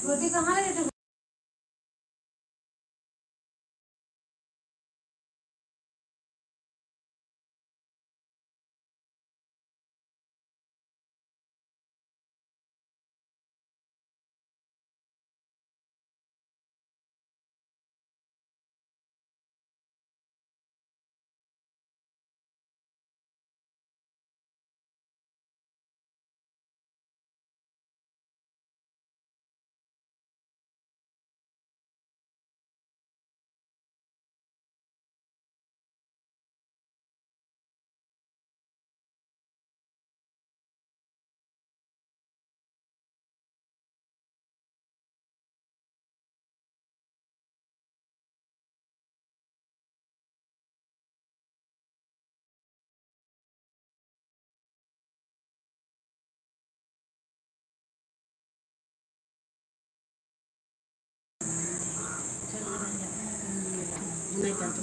छोटी कहाँ है? नहीं करते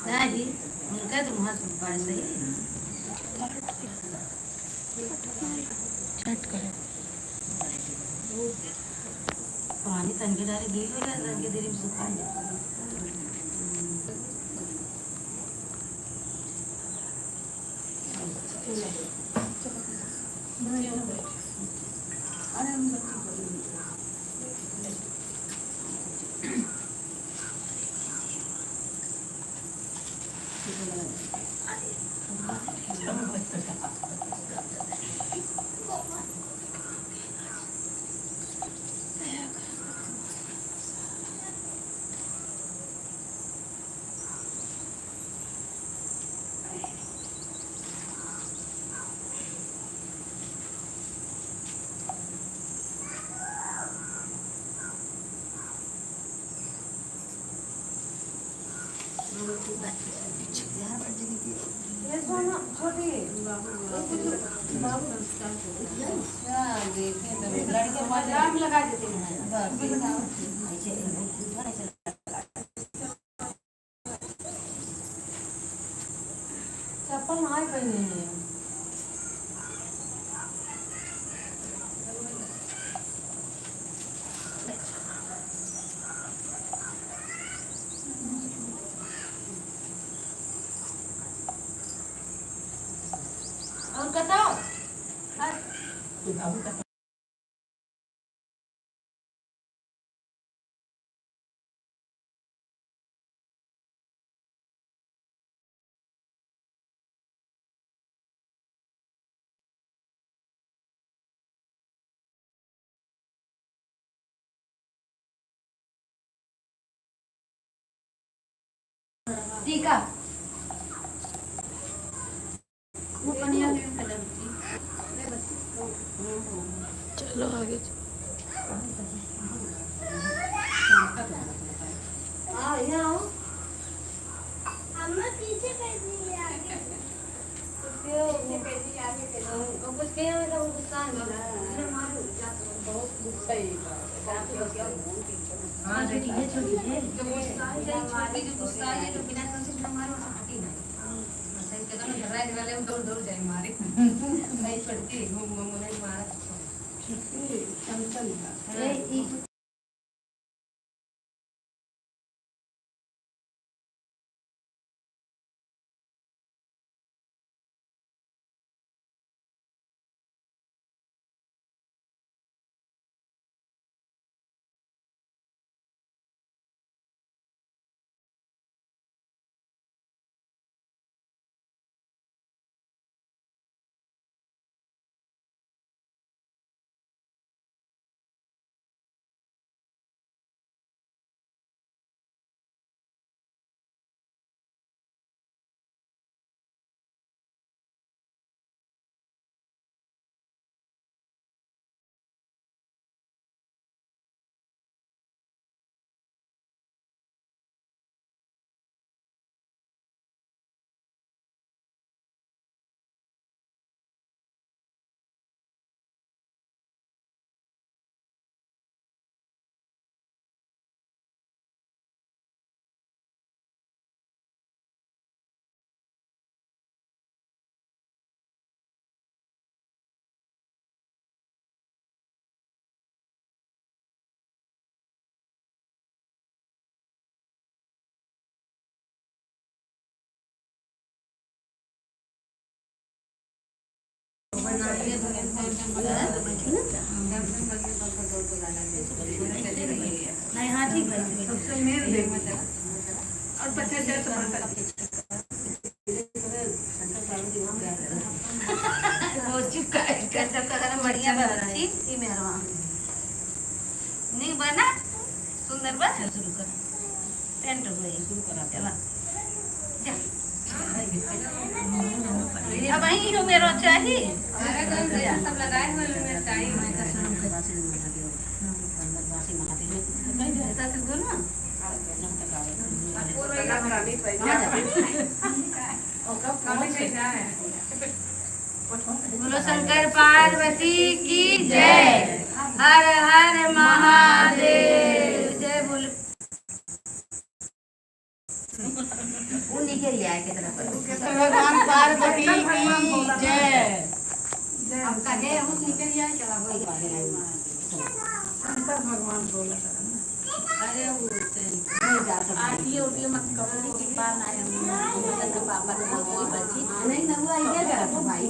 नहीं उनका तो वहाँ से पढ़ रही चट कर पानी तनके डाले गील हो जाए तनके देरी में सुखा जाए लगा देते हैं चप्पल नहीं पहने हैं और बताओ टीका वो पनिया चलो आगे हाँ यहाँ अम्मा पीछे कर दी आगे कुछ कहीं ना गुस्सा बहुत गुस्सा ही हाँ छोटी है जो गुस्सा है जो गुस्सा है जो बिना सोचे बिना मारो हटी नहीं सही कहता ना झगड़ा के वाले हम दौड़ दौड़ जाए मारे नहीं छोड़ती घूम घूम नहीं मारा चल बनाइए तो नहीं हाँ ठीक है सबसे मेन देख और 50 वो चुपका कैसा कलर बढ़िया बना रहा है ये मेहरवा नहीं बना सुंदर बना शुरू कर टेंट हो गई शुरू करा चला अब आई हो मेरा चाहिए अरे कौन से सब लगाए हुए में टाइम है का शर्म के बासी महादेव अंदर बासी महादेव कहीं देता से बोल ना पूरा लगा भी पैसा है बोलो शंकर पार्वती की जय हर हर महादेव जय बोलो उन्हीं के लिए आए कितना भगवान पार्वती की जय। अब कहे उस निकल जाए चला वही शंकर भगवान बोला अरे वो नहीं जाता आटियो उटियो मत करो कि बार ना है मदन का पापा ने बोली बच्ची नहीं ना हुआ ये करा भाई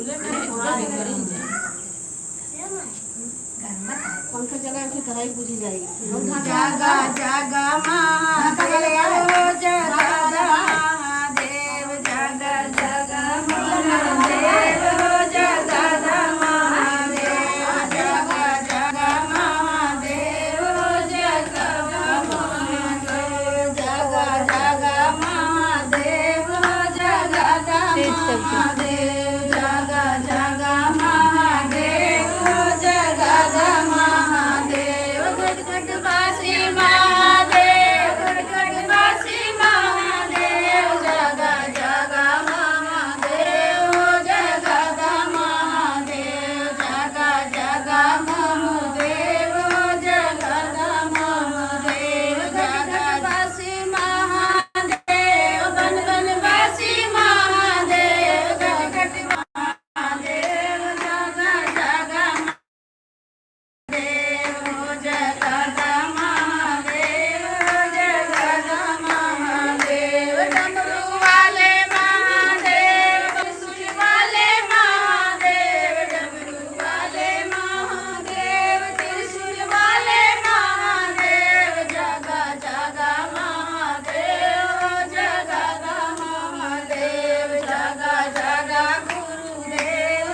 पंखा चला के कढ़ाई बुझी जाएगी जागा जागा महादेव जागा महादेव जागा जागा महादेव जागा महादेव जागा जागा महादेव जागा महादेव जागा जागा महादेव जागा महादेव जागा जागा महादेव जागा महादेव घट घट बासी महादेव घट घट बासी महादेव जागा जागा महादेव जागा महादेव जागा जागा महादेव जागा महादेव घट घट बासी महादेव गण गण बासी महादेव घट घट महादेव जागा जागा देव जगदा महादेव जगदा महादेव डमरू वाले महादेव त्रिशूल वाले महादेव डमरू वाले महादेव त्रिशूल वाले महादेव जगा जगा महादेव जगदा महादेव जगा जगा गुरुदेव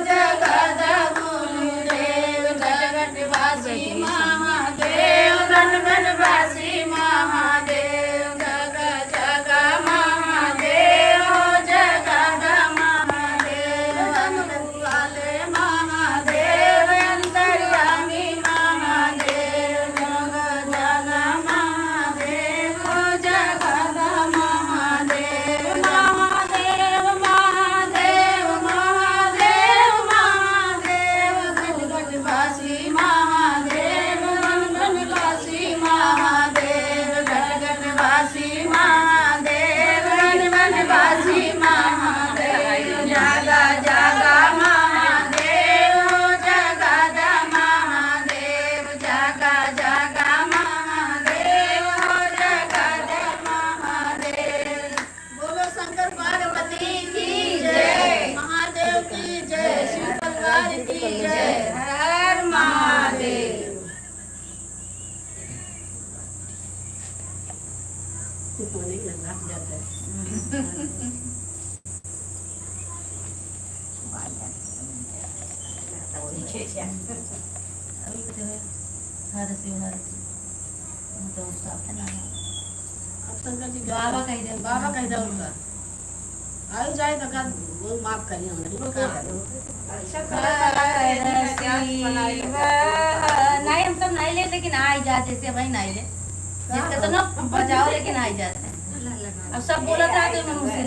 जगदा गुरुदेव गणगणवासी महादेव गणगणवासी महादेव जग जग महादेव जगद महादेव डमरू वाले महादेव अंतर्यामी महादेव जग जग महादेव जगद महादेव महादेव महादेव महादेव महादेव गणगणवासी महादेव गणगणवासी महादेव गणगणवासी महादेव गणगणवासी महादेव जागा जागा महादेव जगद महादेव जागा जागा महादेव जगद महादेव बोलो शंकर पार्वती की जय महादेव की जय शिव परिवार की जय हर हर महादेव अभी कुछ है हर शिव हर तो साफ ना शंकर जी बाबा कह दे बाबा कह दो उनका आयु जाए तो कर वो माफ करिए नहीं हम सब नहीं ले लेकिन आई जा जैसे भाई नहीं ले जिसका तो ना बजाओ लेकिन आई जाते हैं अब सब बोला था तो मैं मुझसे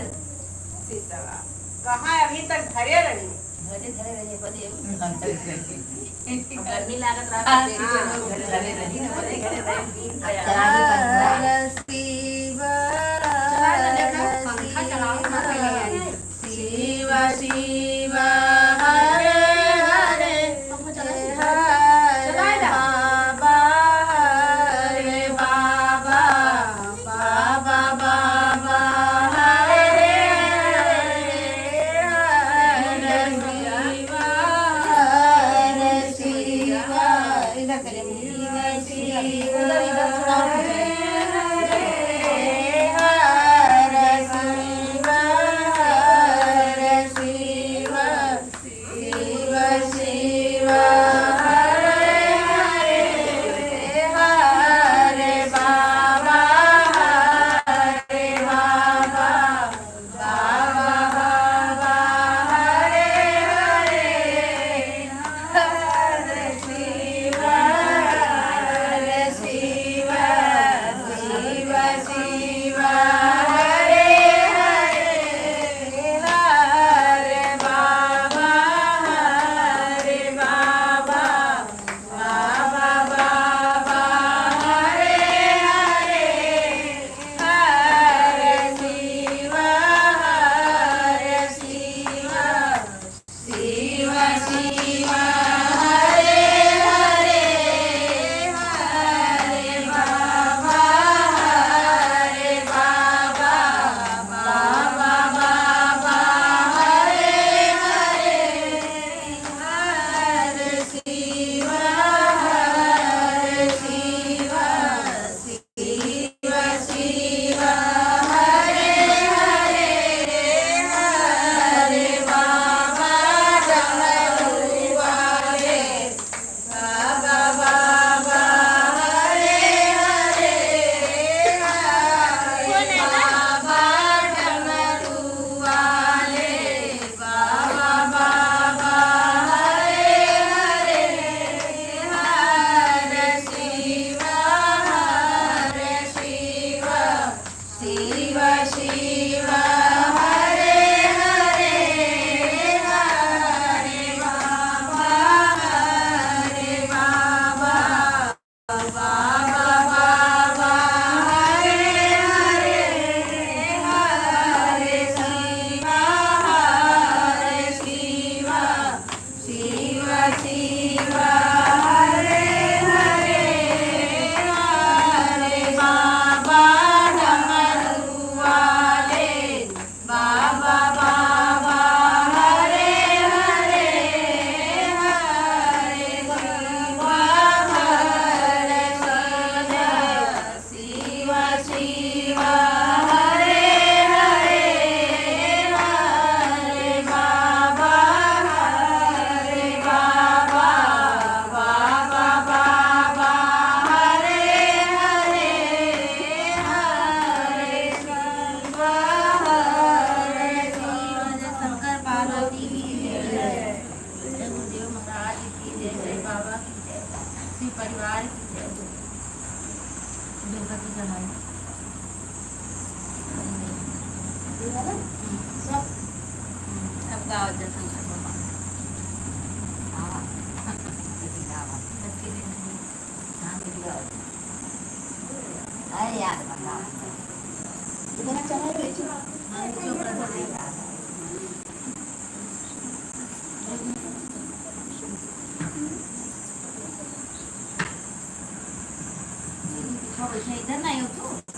कहाँ अभी तक घरे रही घरे घरे रहिए बजे गर्मी लागत रहा घरे रही ना बजे घरे रही पंखा चलाओ शिव शिव हरे हरे बाबा हरे बाबा बाबा बाबा हरे हरे हरे शिव उधर इधर थोड़ा और पीछे। परिवार की जय। दुर्गा की चढ़ाई अब गाँव जैसा इधर नहीं हो तू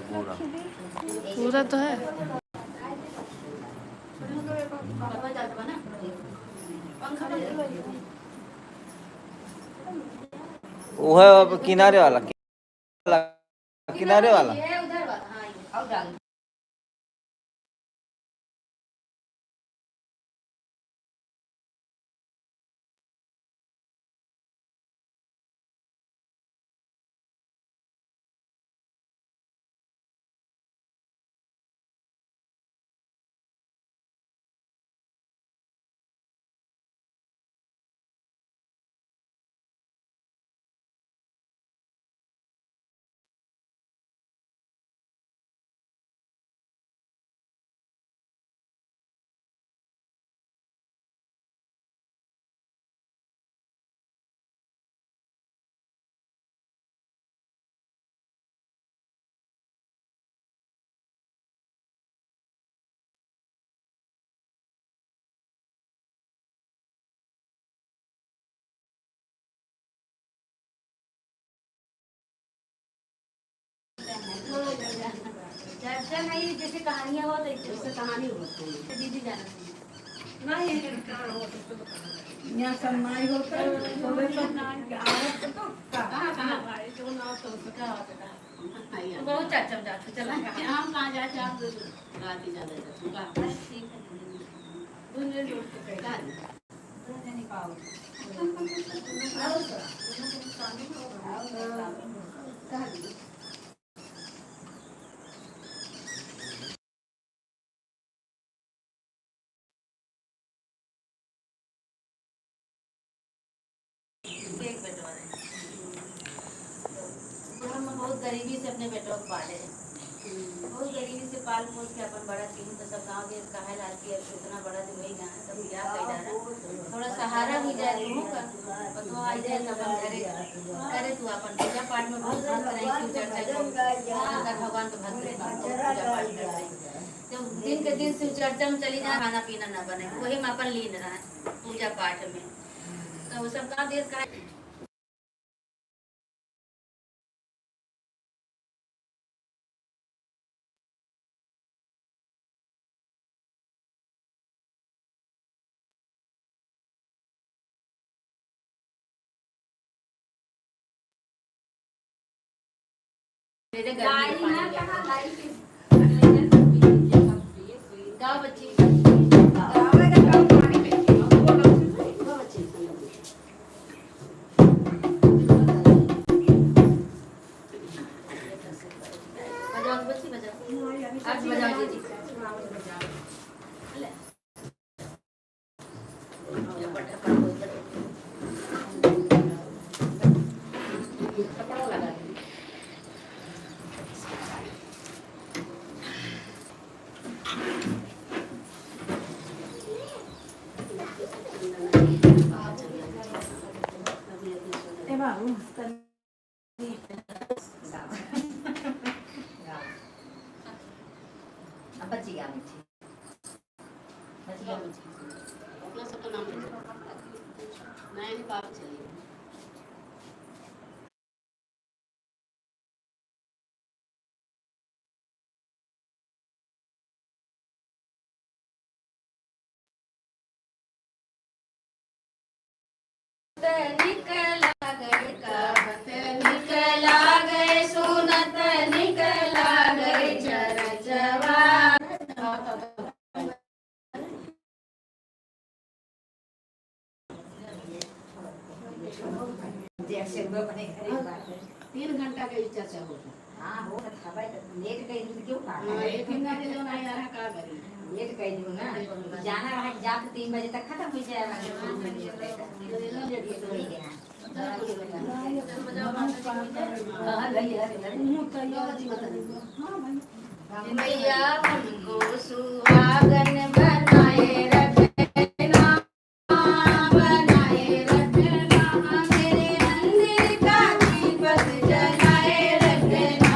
पूरा पूरा तो है। वो है अब किनारे वाला किनारे वाला ये उधर वाला, हाँ ये और डाल। चर्चा नहीं, जैसे कहानियाँ हो तो इससे कहानी होती है दीदी जाना यहाँ सम्मान होता है बहुत चर्चा में जाते चला हम कहाँ जाते आप राती ज्यादा हम बहुत गरीबी से अपने बेटों को पाले हैं, बहुत गरीबी से पाल पोस के अपन बड़ा की तो सब गाँव देश कहा लाती है इतना बड़ा दिन वही गाँव तब क्या कह थोड़ा सहारा भी जाए तू का तो आई जाए तब करे करे तू अपन पूजा पाठ में बहुत भक्त रही तू चर्चा अगर भगवान को भक्त पूजा पाठ कर रही जब दिन के दिन शिव चर्चा में चली जाए खाना पीना न बने वही में अपन लीन रहा पूजा पाठ में तो वो सब गाँव देश का गाँव बच्ची बजाओ बच्ची बजाओ आज बजाओ दीदी बच्ची अपना सबका नाम नहीं पाप चलिए निकला गए सुनत निकला गए चरचवा तीन घंटा का चर्चा होता हाँ हो खबर लेट गई तो क्यों एक घंटा के जो नहीं आ रहा का करें लेट गई दूँ ना जाना रहा जाके 3 बजे तक खत्म हो जाएगा हमको सुहागन बनाए रखना बनाए रखना मेरे मंदिर का दीपक जलाए रखना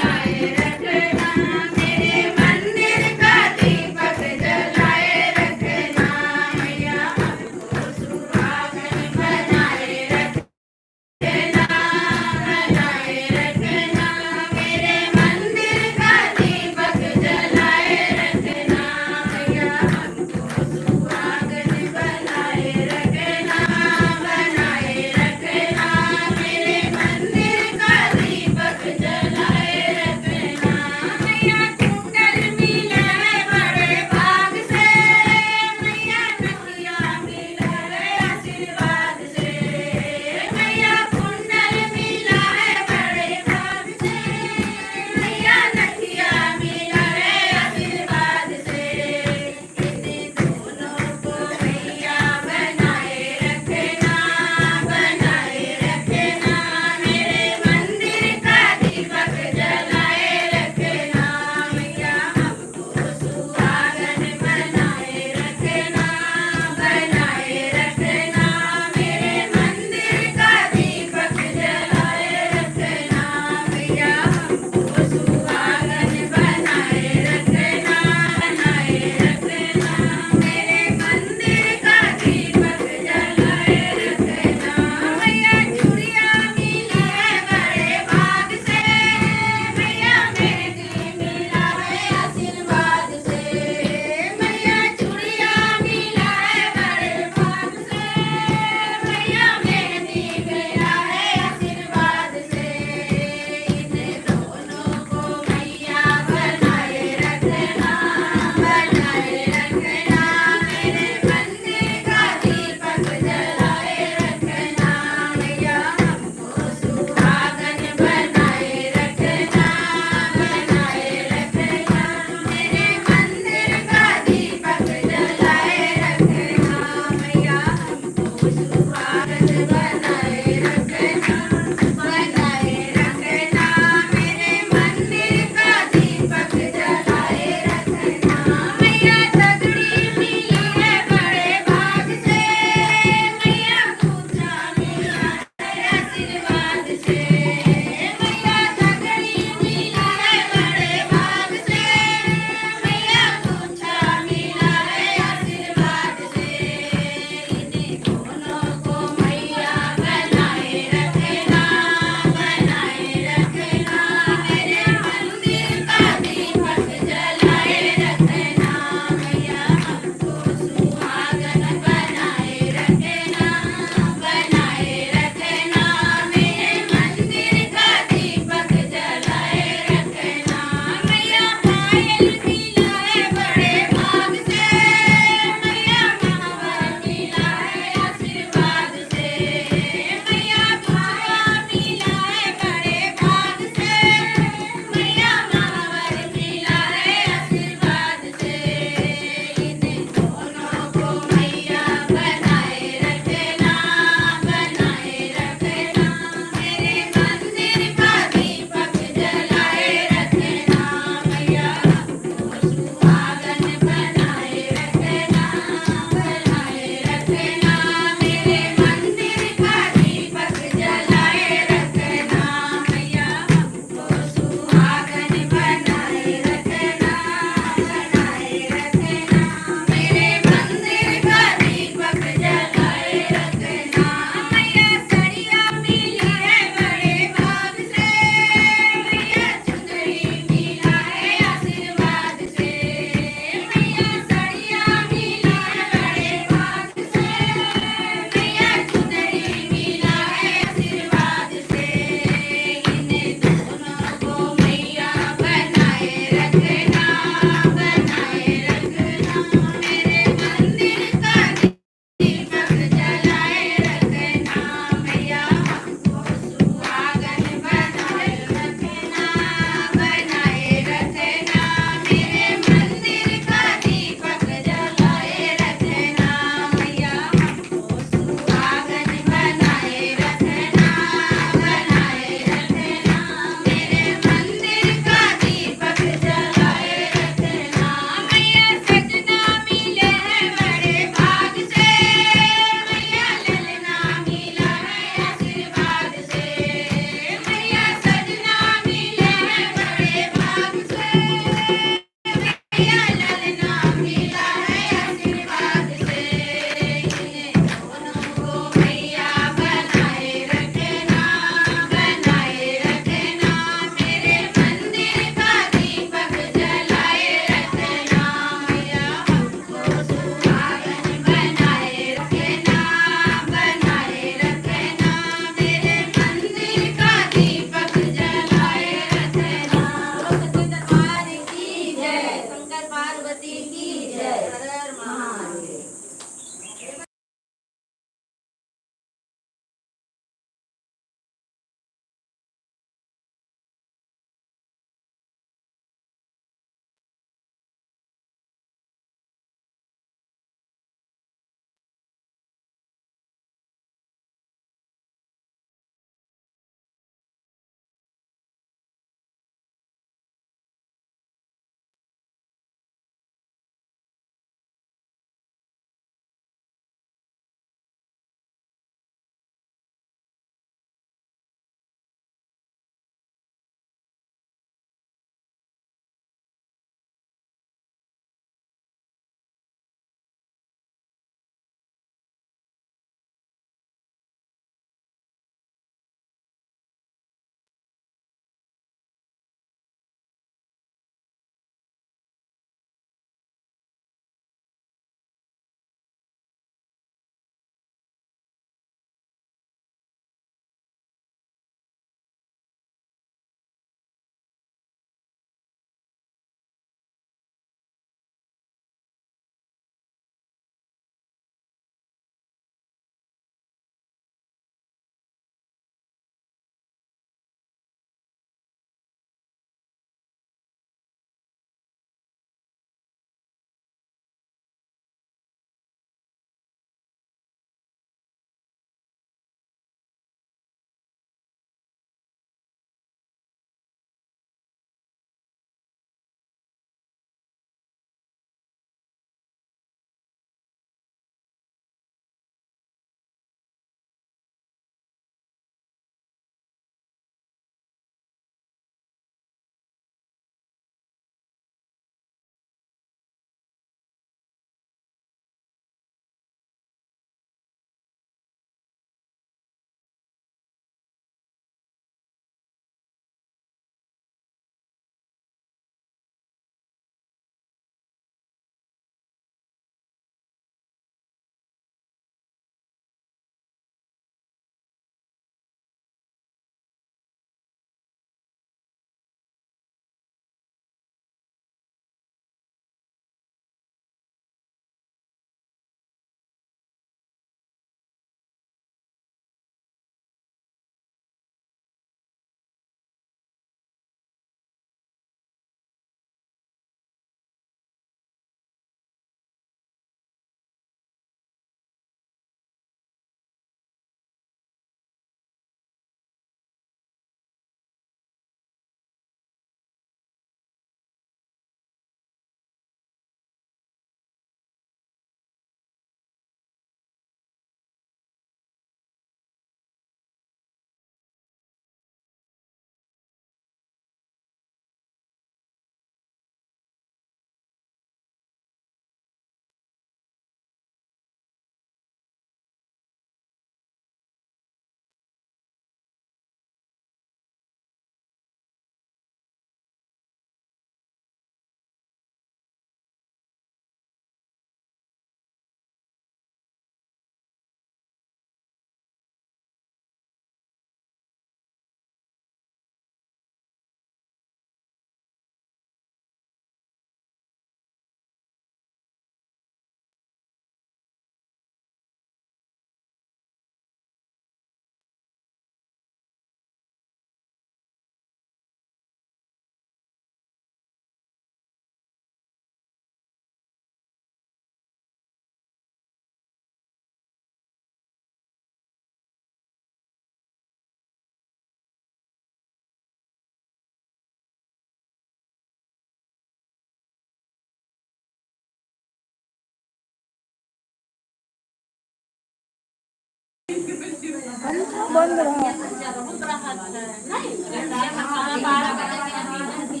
बंद रहा बहुत राहत है नहीं खाना 12 बजे के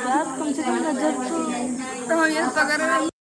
यार कम से कम नजर तो हम ये पकड़ रहे